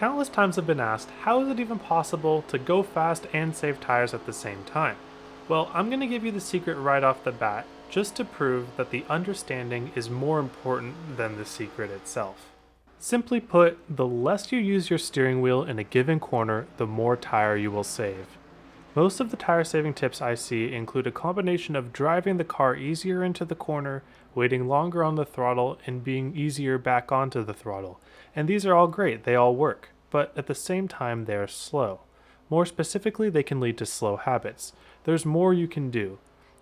Countless times I've been asked, how is it even possible to go fast and save tires at the same time? Well, I'm going to give you the secret right off the bat, just to prove that the understanding is more important than the secret itself. Simply put, the less you use your steering wheel in a given corner, the more tire you will save. Most of the tire saving tips I see include a combination of driving the car easier into the corner, waiting longer on the throttle, and being easier back onto the throttle. And these are all great, they all work, but at the same time they are slow. More specifically, they can lead to slow habits. There's more you can do.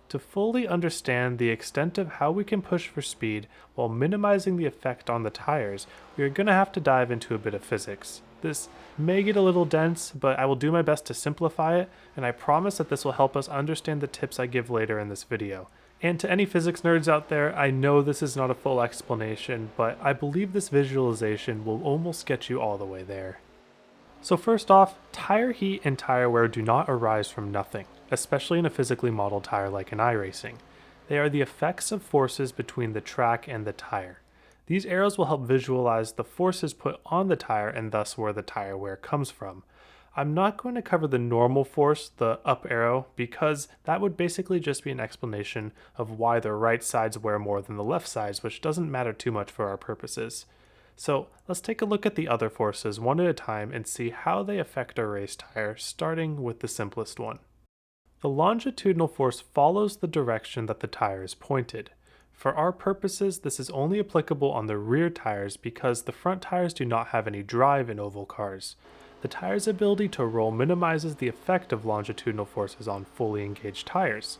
To fully understand the extent of how we can push for speed while minimizing the effect on the tires, we are going to have to dive into a bit of physics. This may get a little dense, but I will do my best to simplify it, and I promise that this will help us understand the tips I give later in this video. And to any physics nerds out there, I know this is not a full explanation, but I believe this visualization will almost get you all the way there. So first off, tire heat and tire wear do not arise from nothing, especially in a physically modeled tire like in iRacing. They are the effects of forces between the track and the tire. These arrows will help visualize the forces put on the tire and thus where the tire wear comes from. I'm not going to cover the normal force, the up arrow, because that would basically just be an explanation of why the right sides wear more than the left sides, which doesn't matter too much for our purposes. So let's take a look at the other forces one at a time and see how they affect our race tire, starting with the simplest one. The longitudinal force follows the direction that the tire is pointed. For our purposes, this is only applicable on the rear tires because the front tires do not have any drive in oval cars. The tire's ability to roll minimizes the effect of longitudinal forces on fully engaged tires.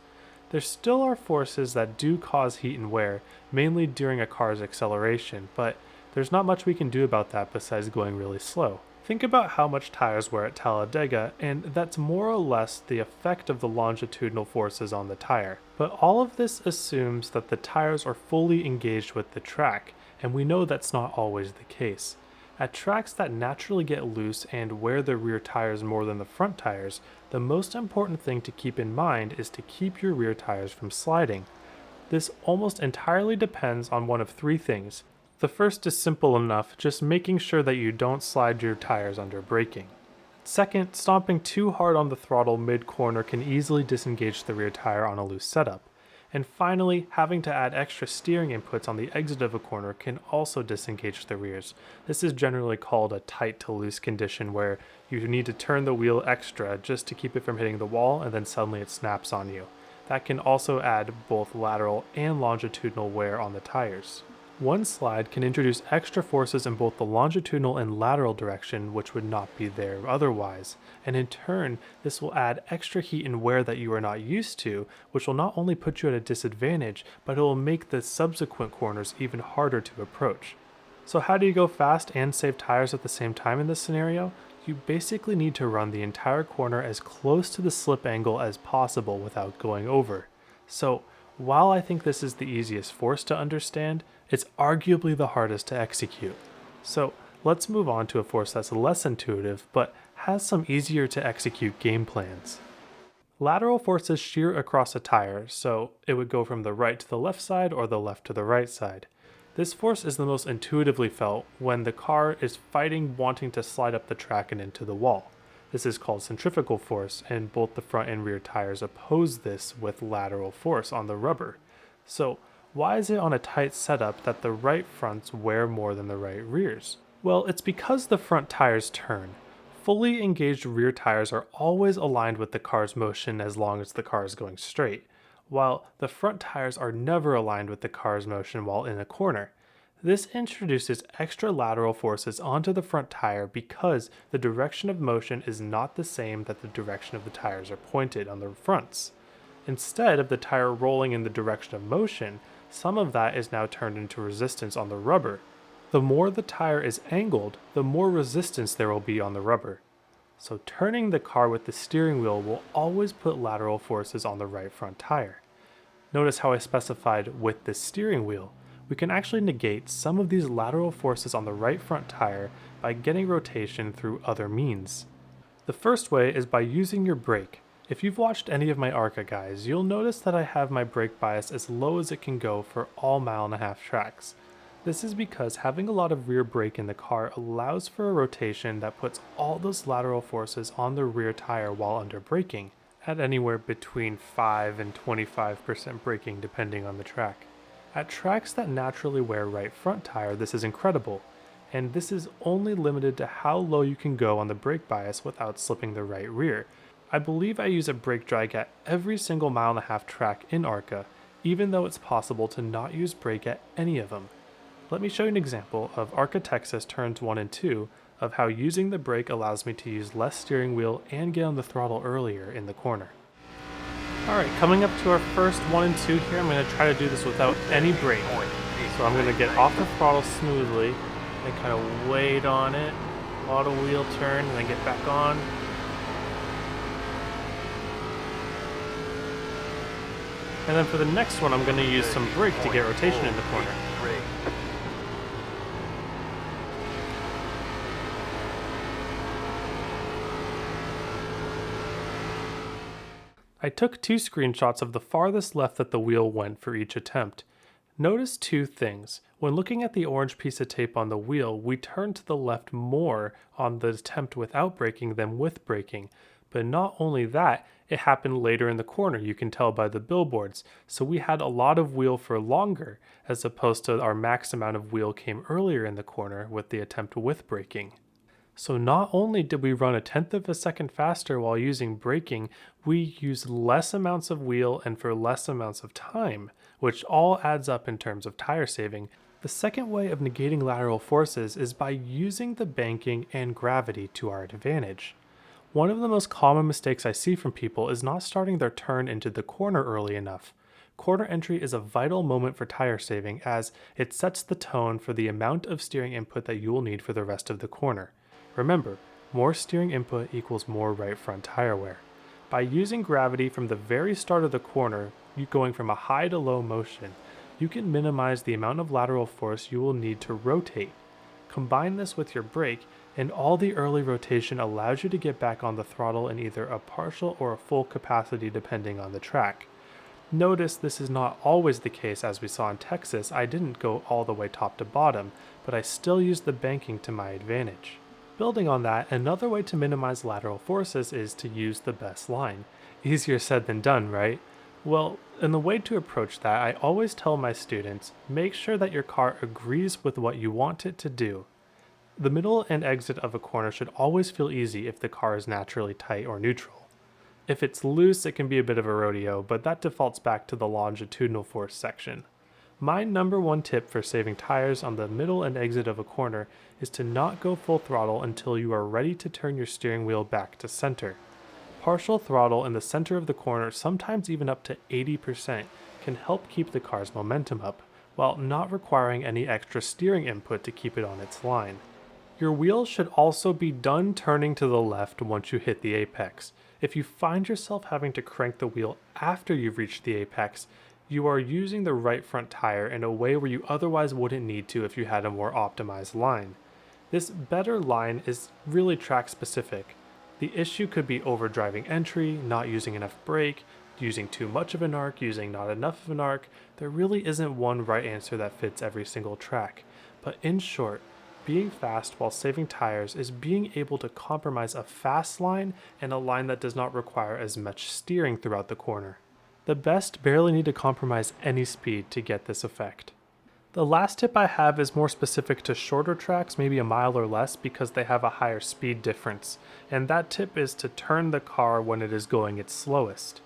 There still are forces that do cause heat and wear, mainly during a car's acceleration, but there's not much we can do about that besides going really slow. Think about how much tires wear at Talladega, and that's more or less the effect of the longitudinal forces on the tire. But all of this assumes that the tires are fully engaged with the track, and we know that's not always the case. At tracks that naturally get loose and wear the rear tires more than the front tires, the most important thing to keep in mind is to keep your rear tires from sliding. This almost entirely depends on one of three things. The first is simple enough, just making sure that you don't slide your tires under braking. Second, stomping too hard on the throttle mid-corner can easily disengage the rear tire on a loose setup. And finally, having to add extra steering inputs on the exit of a corner can also disengage the rears. This is generally called a tight to loose condition where you need to turn the wheel extra just to keep it from hitting the wall and then suddenly it snaps on you. That can also add both lateral and longitudinal wear on the tires. One slide can introduce extra forces in both the longitudinal and lateral direction which would not be there otherwise, and in turn this will add extra heat and wear that you are not used to, which will not only put you at a disadvantage, but it will make the subsequent corners even harder to approach. So how do you go fast and save tires at the same time in this scenario? You basically need to run the entire corner as close to the slip angle as possible without going over. So while I think this is the easiest force to understand, it's arguably the hardest to execute. So let's move on to a force that's less intuitive, but has some easier to execute game plans. Lateral forces shear across a tire, so it would go from the right to the left side or the left to the right side. This force is the most intuitively felt when the car is fighting wanting to slide up the track and into the wall. This is called centrifugal force, and both the front and rear tires oppose this with lateral force on the rubber. So why is it on a tight setup that the right fronts wear more than the right rears? Well, it's because the front tires turn. Fully engaged rear tires are always aligned with the car's motion as long as the car is going straight, while the front tires are never aligned with the car's motion while in a corner. This introduces extra lateral forces onto the front tire because the direction of motion is not the same that the direction of the tires are pointed on the fronts. Instead of the tire rolling in the direction of motion, some of that is now turned into resistance on the rubber. The more the tire is angled, the more resistance there will be on the rubber. So turning the car with the steering wheel will always put lateral forces on the right front tire. Notice how I specified with the steering wheel. We can actually negate some of these lateral forces on the right front tire by getting rotation through other means. The first way is by using your brake. If you've watched any of my ARCA guys, you'll notice that I have my brake bias as low as it can go for all 1.5 mile tracks. This is because having a lot of rear brake in the car allows for a rotation that puts all those lateral forces on the rear tire while under braking, at anywhere between 5 and 25% braking depending on the track. At tracks that naturally wear right front tire, this is incredible, and this is only limited to how low you can go on the brake bias without slipping the right rear. I believe I use a brake drag at every single 1.5 mile track in ARCA, even though it's possible to not use brake at any of them. Let me show you an example of ARCA Texas turns 1 and 2 of how using the brake allows me to use less steering wheel and get on the throttle earlier in the corner. Alright, coming up to our first 1 and 2 here, I'm going to try to do this without any brake. So I'm going to get off the throttle smoothly and kind of wait on it, auto wheel turn, and then get back on. And then for the next one, I'm going to use some brake to get rotation in the corner. I took 2 screenshots of the farthest left that the wheel went for each attempt. Notice 2 things. When looking at the orange piece of tape on the wheel, we turned to the left more on the attempt without braking than with braking. But not only that, it happened later in the corner, you can tell by the billboards, so we had a lot of wheel for longer, as opposed to our max amount of wheel came earlier in the corner with the attempt with braking. So not only did we run 1/10 of a second faster while using braking, we used less amounts of wheel and for less amounts of time, which all adds up in terms of tire saving. The second way of negating lateral forces is by using the banking and gravity to our advantage. One of the most common mistakes I see from people is not starting their turn into the corner early enough. Corner entry is a vital moment for tire saving as it sets the tone for the amount of steering input that you will need for the rest of the corner. Remember, more steering input equals more right front tire wear. By using gravity from the very start of the corner, you going from a high to low motion, you can minimize the amount of lateral force you will need to rotate. Combine this with your brake, and all the early rotation allows you to get back on the throttle in either a partial or a full capacity depending on the track. Notice this is not always the case. As we saw in Texas, I didn't go all the way top to bottom, but I still used the banking to my advantage. Building on that, another way to minimize lateral forces is to use the best line. Easier said than done, right? Well, in the way to approach that, I always tell my students, make sure that your car agrees with what you want it to do. The middle and exit of a corner should always feel easy if the car is naturally tight or neutral. If it's loose, it can be a bit of a rodeo, but that defaults back to the longitudinal force section. My number 1 tip for saving tires on the middle and exit of a corner is to not go full throttle until you are ready to turn your steering wheel back to center. Partial throttle in the center of the corner, sometimes even up to 80%, can help keep the car's momentum up, while not requiring any extra steering input to keep it on its line. Your wheels should also be done turning to the left once you hit the apex. If you find yourself having to crank the wheel after you've reached the apex, you are using the right front tire in a way where you otherwise wouldn't need to if you had a more optimized line. This better line is really track specific. The issue could be overdriving entry, not using enough brake, using too much of an arc, using not enough of an arc. There really isn't one right answer that fits every single track. But in short, being fast while saving tires is being able to compromise a fast line and a line that does not require as much steering throughout the corner. The best barely need to compromise any speed to get this effect. The last tip I have is more specific to shorter tracks, maybe a mile or less, because they have a higher speed difference, and that tip is to turn the car when it is going its slowest.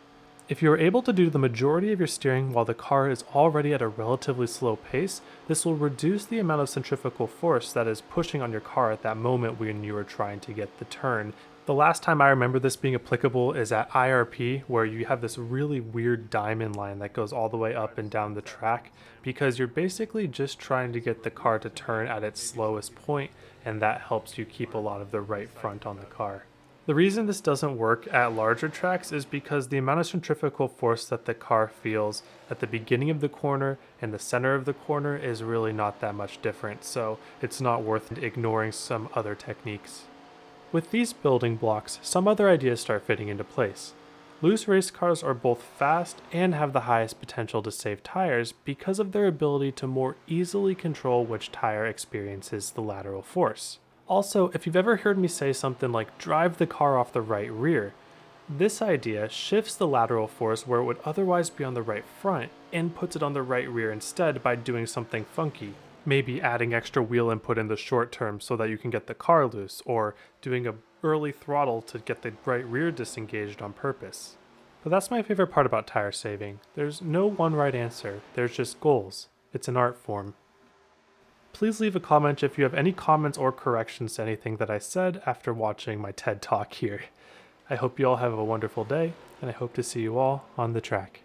If you are able to do the majority of your steering while the car is already at a relatively slow pace, this will reduce the amount of centrifugal force that is pushing on your car at that moment when you are trying to get the turn. The last time I remember this being applicable is at IRP, where you have this really weird diamond line that goes all the way up and down the track, because you're basically just trying to get the car to turn at its slowest point, and that helps you keep a lot of the right front on the car. The reason this doesn't work at larger tracks is because the amount of centrifugal force that the car feels at the beginning of the corner and the center of the corner is really not that much different, so it's not worth ignoring some other techniques. With these building blocks, some other ideas start fitting into place. Loose race cars are both fast and have the highest potential to save tires because of their ability to more easily control which tire experiences the lateral force. Also, if you've ever heard me say something like drive the car off the right rear, this idea shifts the lateral force where it would otherwise be on the right front and puts it on the right rear instead by doing something funky. Maybe adding extra wheel input in the short term so that you can get the car loose, or doing a early throttle to get the right rear disengaged on purpose. But that's my favorite part about tire saving. There's no one right answer, there's just goals. It's an art form. Please leave a comment if you have any comments or corrections to anything that I said after watching my TED Talk here. I hope you all have a wonderful day, and I hope to see you all on the track.